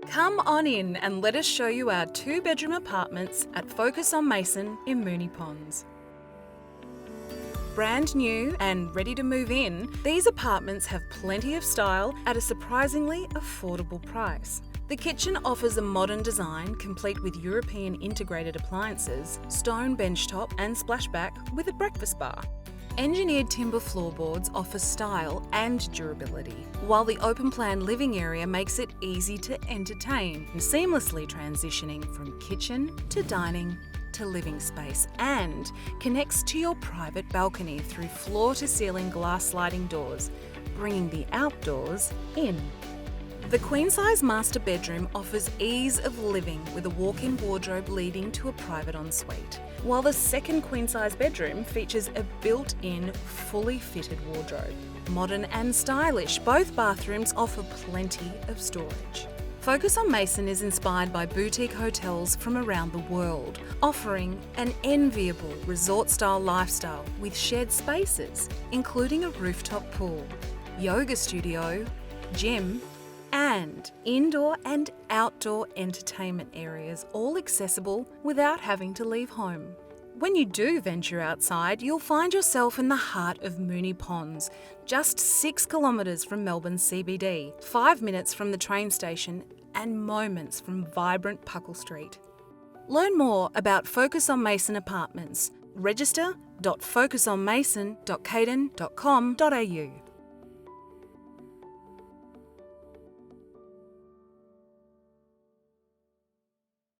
Come on in and let us show you our 2-bedroom apartments at Focus on Mason in Moonee Ponds. Brand new and ready to move in, these apartments have plenty of style at a surprisingly affordable price. The kitchen offers a modern design complete with European integrated appliances, stone benchtop and splashback with a breakfast bar. Engineered timber floorboards offer style and durability, while the open-plan living area makes it easy to entertain, seamlessly transitioning from kitchen to dining to living space, and connects to your private balcony through floor-to-ceiling glass sliding doors, bringing the outdoors in. The queen-size master bedroom offers ease of living with a walk-in wardrobe leading to a private ensuite, while the second queen-size bedroom features a built-in, fully fitted wardrobe. Modern and stylish, both bathrooms offer plenty of storage. Focus on Mason is inspired by boutique hotels from around the world, offering an enviable resort-style lifestyle with shared spaces, including a rooftop pool, yoga studio, gym, and indoor and outdoor entertainment areas, all accessible without having to leave home. When you do venture outside, you'll find yourself in the heart of Moonee Ponds, just 6 kilometres from Melbourne CBD, 5 minutes from the train station, and moments from vibrant Puckle Street. Learn more about Focus on Mason Apartments. Register.focusonmason.caden.com.au